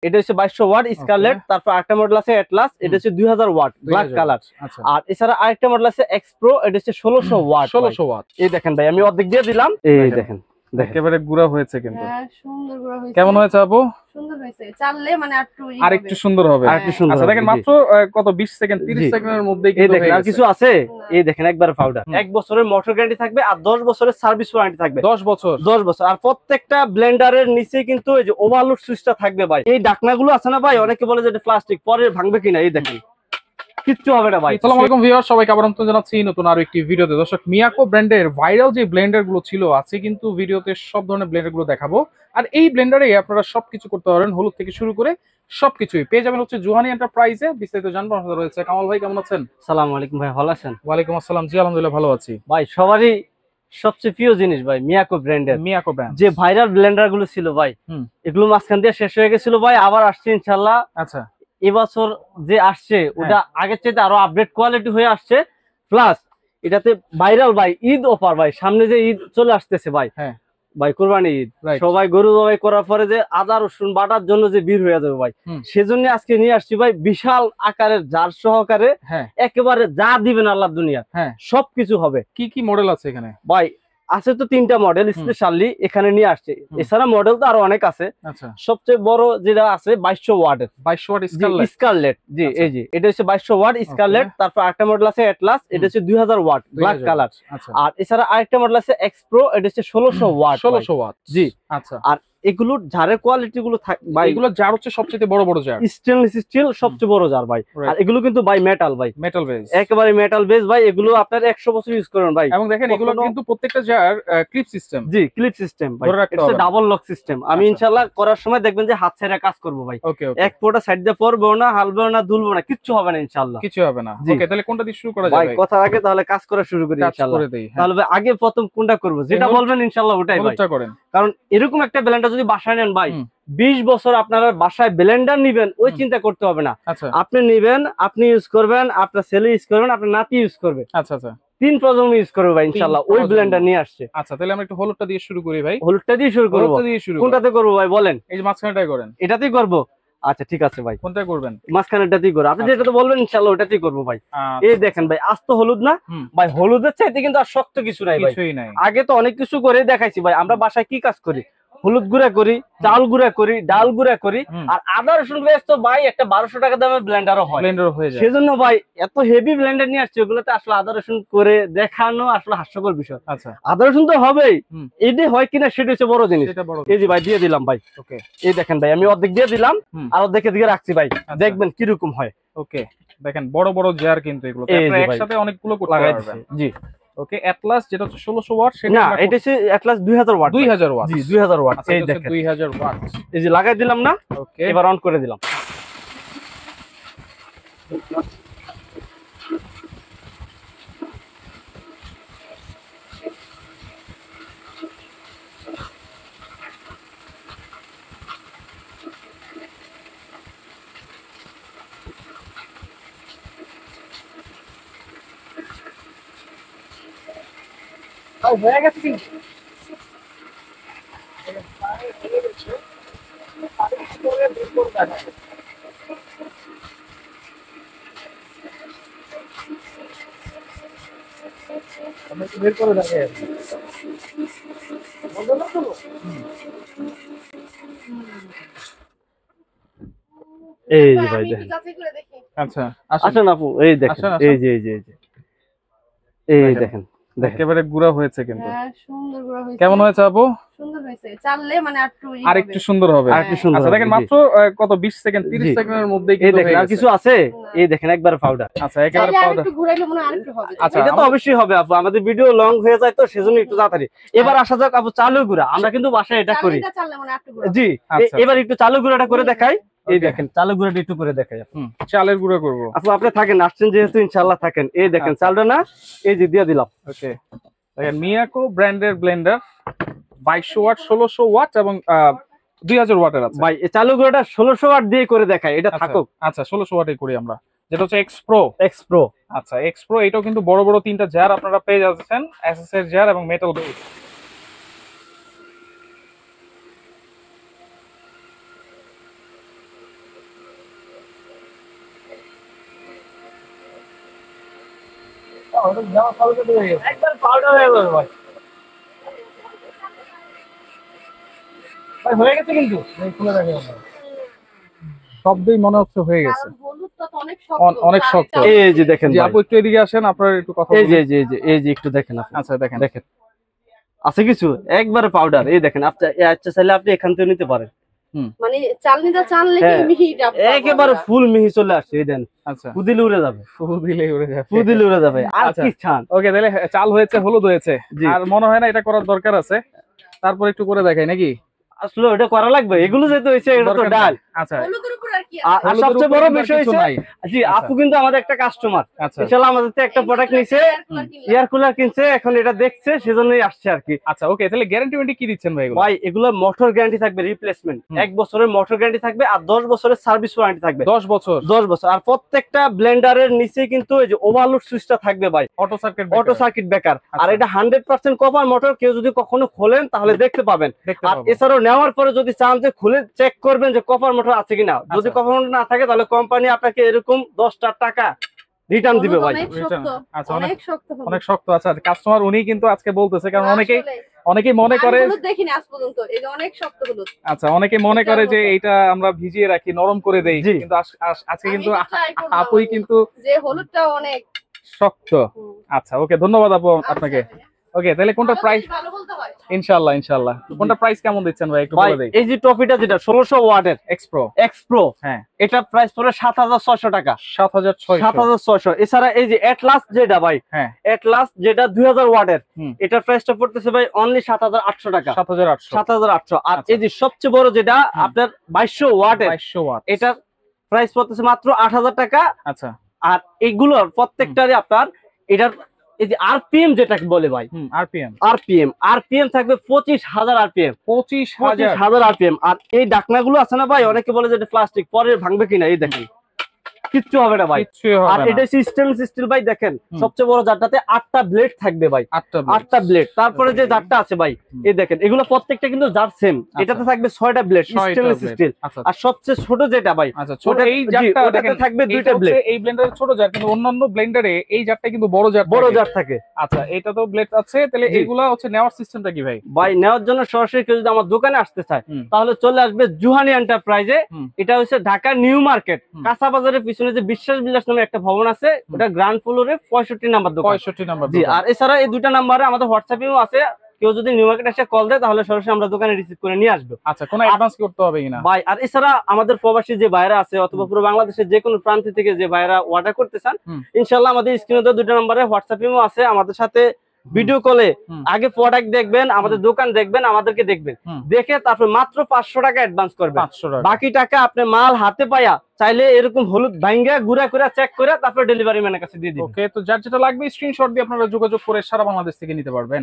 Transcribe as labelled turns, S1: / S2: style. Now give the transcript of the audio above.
S1: এটা হচ্ছে 2200 watt Scarlett. তারপর আরেকটা মডেল আছে অ্যাটলাস, এটা হচ্ছে 2000 ওয়াট ব্ল্যাক কালার। আর এছাড়া আরেকটা মডেল আছে এক্সপ্রো, এটা হচ্ছে 1600 ওয়াট।
S2: 1600 ওয়াট।
S1: এই দেখেন ভাই, আমি অর্ধেক দিয়ে দিলাম। এই দেখেন
S2: একেবারে গুড়া হয়েছে কিন্তু।
S3: হ্যাঁ, সুন্দর গুড়া হয়েছে।
S2: কেমন হয়েছে আপু?
S3: সুন্দর হয়েছে, চাললে মানে
S2: আরেকটু সুন্দর হবে। আচ্ছা দেখেন, মাত্র কত 20 সেকেন্ড 30 সেকেন্ডের মধ্যেই কিন্তু হয়ে গেছে।
S1: আর কিছু আছে, এই দেখেন একবার পাউডার। 1 বছরের মোটর গ্যারান্টি থাকবে আর 10 বছরের সার্ভিস ওয়ারেন্টি থাকবে।
S2: 10 বছর।
S1: আর প্রত্যেকটা ব্লেন্ডারের নিচে কিন্তু এই যে ওভারলোড সুইচটা থাকবে ভাই। এই ঢাকনাগুলো আছে না ভাই, অনেকে বলে যে এটা প্লাস্টিক, পরে ভাঙবে কিনা, এই দেখেন কিচ্ছু হবে না ভাই।
S2: আসসালামু আলাইকুম ভিউয়ার, সবাইকে আবার আমন্ত্রণ জানাচ্ছি নতুন আরো একটি ভিডিওতে। দর্শক, মিয়াকো ব্র্যান্ডের ভাইরাল যে ব্লেন্ডার গুলো ছিল, আছে কিন্তু ভিডিওতে সব ধরনের ব্লেন্ডার গুলো দেখাবো। আর এই ব্লেন্ডারে আপনারা সবকিছু করতে পারবেন, হলুদ থেকে শুরু করে সবকিছুই পেয়ে যাবেন হচ্ছে জুহানি এন্টারপ্রাইজে। বিস্তারিত জানবো, আমাদের রয়েছে কামাল ভাই। কেমন আছেন?
S1: আসসালামু আলাইকুম ভাই, ভালো আছেন?
S2: ওয়ালাইকুম আসসালাম, জি আলহামদুলিল্লাহ ভালো আছি
S1: ভাই। সবারই সবচেয়ে প্রিয় জিনিস ভাই মিয়াকো ব্র্যান্ডের,
S2: মিয়াকো ব্র্যান্ড
S1: যে ভাইরাল ব্লেন্ডার গুলো ছিল ভাই, এগুলো মাঝখান দিয়ে শেষ হয়ে গেছিল ভাই, আবার আসছে ইনশাআল্লাহ।
S2: আচ্ছা,
S1: এবছর যে আসছে ওটা আগের চাইতে আরো আপডেট কোয়ালিটি হয়ে আসছে, প্লাস এটাতে ভাইরাল ভাই ঈদ অফার ভাই। সামনে যে ঈদ চলে আসতেছে ভাই, ভাই কুরবানি ঈদ, সবাই গরু জবাই করার পরে যে আদা রসুন বাটার জন্য যে ভিড় হয়ে যাবে ভাই, সেজন্য আজকে নিয়ে আসছি ভাই বিশাল আকারের জার সহকারে। একেবারে যা দিবেন আল্লাহ দুনিয়া সবকিছু হবে।
S2: কি কি মডেল আছে এখানে
S1: ভাই? আছে তো 3টা মডেল স্পেশালি এখানে নিয়ে আসছে। এছাড়া মডেল তো আরো অনেক আছে। সবচেয়ে বড় যেটা আছে 2200 ওয়াটের
S2: 2200 ওয়াট
S1: স্কারলেট। জি, এই যে এটা হচ্ছে 2200 ওয়াট স্কারলেট। তারপর আরেকটা মডেল আছে অ্যাটলাস, এটা হচ্ছে 2000 ওয়াট ব্ল্যাক কালার। আর এছাড়া আরেকটা মডেল আছে এক্সপ্রো, এটা হচ্ছে 1600 ওয়াট।
S2: 1600 ওয়াট,
S1: জি।
S2: আচ্ছা, আর
S1: এগুলোর জারের কোয়ালিটি গুলো
S2: ভাই, এগুলো জার হচ্ছে সবচেয়ে বড় বড় জার,
S1: স্টেনলেস স্টিল সবচেয়ে বড় জার ভাই। আর এগুলো কিন্তু ভাই মেটাল ভাই,
S2: মেটাল বেস,
S1: একেবারে মেটাল বেস ভাই। এগুলো আপনার 100 বছর ইউজ করবেন ভাই।
S2: এবং দেখেন এগুলো কিন্তু প্রত্যেকটা জার ক্লিপ সিস্টেম।
S1: জি, ক্লিপ সিস্টেম ভাই, এটা ডাবল লক সিস্টেম। আমি ইনশাআল্লাহ করার সময় দেখবেন যে হাত ছেড়ে কাজ করব ভাই। এক ফোঁটা সাইড দিয়ে পড়বেও না, হালবেও না, দুলবেও না, কিচ্ছু হবে না ইনশাআল্লাহ, কিছু হবে না। ওকে, তাহলে কোনটা দিয়ে শুরু করা যায় ভাই? কথা আগে তাহলে কাজ করা শুরু করি ইনশাআল্লাহ। তাহলে ভাই আগে প্রথম কোনটা করব, যেটা বলবেন ইনশাআল্লাহ ওটাই ভাই করেন। কারণ এরকম একটা ব্লেন্ডার যদি বাসায় নেন ভাই, 20 বছর আপনারা বাসায় ব্লেন্ডার নিবেন ওই চিন্তা করতে হবে না। আপনি নিবেন, আপনি ইউজ করবেন, আপনার ছেলে ইউজ করবেন, আপনার নাতি ইউজ করবে। আচ্ছা আচ্ছা, 3 প্রজন্ম ইউজ করবে ভাই ইনশাআল্লাহ। ওই ব্লেন্ডার নিয়ে আসছে। আচ্ছা, তাহলে আমরা একটু হলুদটা দিয়ে শুরু করি ভাই। হলুদটা দিয়ে শুরু করব। কোনটাতে করব ভাই বলেন? এই যে মাঝখানেটাই করেন। এটাতেই করব? আচ্ছা ঠিক আছে ভাই। কোনটা করবেন? মাঝখানেরটাতেই করব। আপনি যেটা তো বলবেন ইনশাআল্লাহ ওটাতেই করব ভাই। এই দেখেন ভাই, আস্ত হলুদ না ভাই, হলুদের চাইতে কিন্তু আর শক্ত কিছু নাই ভাই। কিছুই নাই। আগে তো অনেক কিছু করে দেখাইছি ভাই। আমরা বাসায় কি কাজ করি? হলুদ গুঁড়া করি, চাল গুঁড়া করি, ডাল গুঁড়া করি, আর আদা রসুন পেস্ট তো ভাই একটা 1200 টাকা দামের ব্লেন্ডারও হয়, ব্লেন্ডার হয়ে যায়। সেজন্য ভাই এত হেভি ব্লেন্ডার নিয়ে আসছে, ওগুলোতে আসলে আদা রসুন করে দেখানো আসলে হাস্যকর বিষয়। আচ্ছা, আদা রসুন তো হবেই, এটা হয় কিনা সেটা হচ্ছে বড় জিনিস। এই যে ভাই দিয়ে দিলাম ভাই। ওকে, এই দেখেন ভাই, আমি অর্ধেক দিয়ে দিলাম আর অর্ধেকের দিকে রাখছি ভাই, দেখবেন কিরকম হয়। ওকে, দেখেন বড় বড় জার কিন্তু এগুলো একসাথে অনেকগুলো করতে পারবেন। জি। ওকে, অ্যাটলাস যেটা হচ্ছে 1600 ওয়াট, সেটা না, এটা হচ্ছে অ্যাটলাস 2000 ওয়াট। 2000 ওয়াট, জি 2000 ওয়াট। এই দেখেন 2000 ওয়াট, এই যে লাগাই দিলাম না। ওকে, এবার অন করে দিলাম। হয়ে গেছে কি? বের করে দেখে এই যে ভাই দেখেন। আচ্ছা আসেন আপু, এই দেখেন, এই যে এই যে এই দেখেন, একেবারে গুড়া হয়েছে কিন্তু। হ্যাঁ, সুন্দর গুড়া হয়েছে। কেমন হয়েছে আপু? সুন্দর হয়েছে, চাললে মানে আরেকটু সুন্দর হবে। আচ্ছা দেখেন, মাত্র কত 20 সেকেন্ড 30 সেকেন্ডের মধ্যেই কিন্তু হয়ে গেছে। আর কিছু আছে? এই দেখেন একবার পাউডার। আচ্ছা, একেবারে পাউডার। একটু ঘুরাইলে মনে আরেকটু হবে। আচ্ছা, এটা তো অবশ্যই হবে আপু, আমাদের ভিডিও লং হয়ে যায় তো সেজন্য একটু তাড়াতাড়ি। এবার আসা যাক আপু চালু গুড়া। আমরা কিন্তু বাসায় এটা করি। এটা চাললে মনে আরেকটু গুড়া। জি, এবার একটু চালু গুড়াটা করে দেখাই। এই দেখেন চালের গুঁড়াটা একটু করে দেখাই। চালের গুঁড়া করবো আপু, আপনি থাকেন, আসছেন যেহেতু ইনশাআল্লাহ থাকেন। এই দেখেন চালটা না, এই যে দিয়ে দিলাম। ওকে, দেখেন মিয়াকো ব্র্যান্ডের ব্লেন্ডার 2200 ওয়াট, 1600 ওয়াট এবং 2000 ওয়াটের আছে ভাই। এই চালু গুঁড়াটা 1600 ওয়াট দিয়ে করে দেখাই, এটা থাকুক। আচ্ছা, 1600 ওয়াটে করি আমরা, যেটা হচ্ছে এক্সপ্রো। এক্সপ্রো, আচ্ছা এক্সপ্রো। এটাও কিন্তু বড় বড় 3টা জার আপনারা পেয়ে যাচ্ছেন, এসএস এর জার এবং মেটাল বেস। একবার পাউডার হয়ে গেল ভাই। ভাই হয়ে গেছে কিন্তু
S2: শব্দই মনে হচ্ছে হয়ে গেছে,
S3: কারণ হলুদটা তো অনেক শক্ত।
S2: অনেক শক্ত।
S1: এই যে দেখেন
S2: জি
S1: ভাই।
S2: আপু একটু এদিকে আসেন, আপনার একটু কথা
S1: এই
S2: বলি।
S1: যে এই যে একটু দেখেন আপনি।
S2: আচ্ছা দেখেন
S1: দেখেন আছে কিছু একবারে পাউডার। এই দেখেন আপনি আচ্ছা চাইলে আপনি এখান থেকে নিতে পারেন।
S3: মানে চালনিটা চাললে কি
S1: হ্যাঁ,
S3: মিহিটা
S1: একেবারে ফুল মিহি চলে আসছে। এই দেন
S2: আচ্ছা
S1: ফুদিলে উড়ে যাবে,
S2: ফু দিলে উড়ে যাবে,
S1: ফুদিলে উড়ে যাবে। আর
S2: আচ্ছা।
S1: কি চান?
S2: ওকে তাহলে চাল হয়েছে, হলুদ হয়েছে,
S1: জি।
S2: আর মনে হয় না এটা করার দরকার আছে, তারপর একটু করে দেখাই নাকি?
S1: আসলে ওটা করা লাগবে, এগুলো যেহেতু হয়েছে এটা তো
S2: দরকার
S1: ডাল।
S2: নাই। আচ্ছা
S3: হলুদের উপর আর কি
S1: আর
S2: হলুদের
S1: সবচেয়ে
S2: উপরে
S1: বড়
S2: কিন্তু আর
S1: বিষয়
S2: কিছু
S1: হচ্ছে
S2: নাই।
S1: জি
S2: আচ্ছা।
S1: আপু কিন্তু আমাদের একটা কাস্টমার,
S2: আচ্ছা
S1: ইনশাআল্লাহ আমাদের থেকে একটা প্রোডাক্ট নিছে, এয়ার কুলার কিনছে, এখন এটা দেখছে সেজন্যই আসছে আর কি।
S2: আচ্ছা ওকে তাহলে গ্যারান্টি ওয়ারেন্টি কি দিচ্ছেন ভাই এগুলো?
S1: ভাই এগুলো মোটর গ্যারান্টি থাকবে, রিপ্লেসমেন্ট 1 বছরের মোটর গ্যারান্টি থাকবে, আর 10 বছরের সার্ভিস ওয়ারেন্টি থাকবে।
S2: 10 বছর
S1: 10 বছর। আর প্রত্যেকটা ব্লেন্ডারের নিচে কিন্তু এই যে ওভারলোড সুইচটা থাকবে ভাই,
S2: অটো সার্কিট
S1: ব্রেকার। আর এটা 100% কপার মোটর, কেউ যদি কখনো খোলেন তাহলে দেখতে পাবেন। আর এছাড়াও নেওয়ার পরে যদি চান যে খুলে চেক করবেন যে কপার মোটর আছে কিনা, যদি কপার মোটর না থাকে তাহলে কোম্পানি আপনাকে এরকম 10টা টাকা রিটার্ন দিবে ভাই।
S2: আচ্ছা
S3: অনেক শক্ত
S2: অনেক শক্ত। আচ্ছা কাস্টমার উনি কিন্তু আজকে বলতেছে, কারণ অনেকেই মনে করে,
S3: দেখিনি আজ পর্যন্ত এই যে অনেক শক্ত হলুদ।
S2: আচ্ছা অনেকেই মনে করে যে এইটা আমরা ভিজিয়ে রাখি নরম করে দেই, কিন্তু আজকে কিন্তু আপুই কিন্তু
S3: যে হলুদটা অনেক
S2: শক্ত। আচ্ছা ওকে ধন্যবাদ আপু আপনাকে। ওকে তাহলে কোনটা প্রাইস?
S3: ভালো বলতে হয়
S2: ইনশাআল্লাহ ইনশাআল্লাহ। কোনটা প্রাইস কেমন দিচ্ছেন ভাই একটু বলে দেই।
S1: এই যে টপিটা যেটা 1600 ওয়াটের এক্সপ্রো,
S2: হ্যাঁ
S1: এটা প্রাইস পড়ে 7600 টাকা।
S2: 7600।
S1: এছাড়া এই যে এটলাস যেটা ভাই,
S2: হ্যাঁ
S1: এটলাস যেটা 2000 ওয়াটের, এটা প্রাইসটা পড়তেছে ভাই অনলি 7800 টাকা। 7800। আর এই যে সবচেয়ে বড় যেটা আপনার 2200 ওয়াটের, এটার প্রাইস পড়তেছে মাত্র 8000 টাকা।
S2: আচ্ছা
S1: আর এইগুলোর প্রত্যেকটারই আপনার এটার এই যে আরপিএম যেটা বলে ভাই, আরপিএম থাকবে 25000 আরপিএম, 25000 আরপিএম। আর এই ডাকনাগুলো আছে না ভাই, অনেকে বলে যে এটা প্লাস্টিক, পরে ভাঙবে কিনা, এই দেখেন কিচ্ছু হবে না ভাই। আর এটা সিস্টেম স্টিল ভাই, দেখেন সবচেয়ে বড় জারটাতে 8টা ব্লেড থাকবে ভাই, 8টা ব্লেড। তারপরে যে জারটা আছে ভাই, এই দেখেন এগুলো প্রত্যেকটা কিন্তু জার সেম, এটাতে থাকবে 6টা ব্লেড স্টেনলেস স্টিল। আর সবচেয়ে ছোট যেটা ভাই,
S2: এই জারটা
S1: দেখেন থাকবে 2টা ব্লেড।
S2: এই ব্লেন্ডারে ছোট জার, কিন্তু অন্যান্য ব্লেন্ডারে এই জারটা কিন্তু বড় জার
S1: থাকে।
S2: আচ্ছা এটা তো ব্লেড আছে, তাহলে এগুলা হচ্ছে নেওয়ার সিস্টেমটা কি ভাই?
S1: ভাই নেওয়ার জন্য সরাসরি কেউ যদি আমার দোকানে আসতে চায় তাহলে চলে আসবে জুহানি এন্টারপ্রাইজে। এটা হচ্ছে ঢাকা নিউ মার্কেট কাঁচা বাজারের পিছনে যে বিশ্বাস বিলাস নামে একটা ভবন আছে, ওটা গ্রাউন্ড ফ্লোরে 65 নাম্বার দোকান।
S2: 65 নাম্বার।
S1: জি। আর এছাড়া এই দুইটা নাম্বারে আমাদের হোয়াটসঅ্যাপেও আছে, কেউ যদি নিউ মার্কেট এসে কল দেয় তাহলে সরাসরি আমরা দোকানে রিসিভ করে নিয়ে আসবো।
S2: আচ্ছা কোনো অ্যাডভান্স করতে হবে কিনা
S1: ভাই? আর এছাড়া আমাদের প্রবাসী যে ভাইরা আছে অথবা পুরো বাংলাদেশের যে কোনো প্রান্ত থেকে যে ভাইরা অর্ডার করতে চান, ইনশাআল্লাহ আমাদের স্ক্রিনে তো দুইটা নম্বরে হোয়াটসঅ্যাপেও আছে, আমাদের সাথে ভিডিও কলে আগে প্রোডাক্ট দেখবেন, আমাদের দোকান দেখবেন, আমাদেরকে দেখবেন, দেখে তারপর মাত্র 500 টাকা অ্যাডভান্স করবেন। বাকি টাকা আপনি মাল হাতে পায়া চাইলে এরকম হলুদ ভাঙ্গা গুঁড়া করে চেক করে তারপর ডেলিভারি ম্যানের কাছে দিয়ে দিবেন।
S2: ওকে তো যার যেটা লাগবে স্ক্রিনশট দিয়ে আপনারা যোগাযোগ করে সারা বাংলাদেশ থেকে নিতে পারবেন।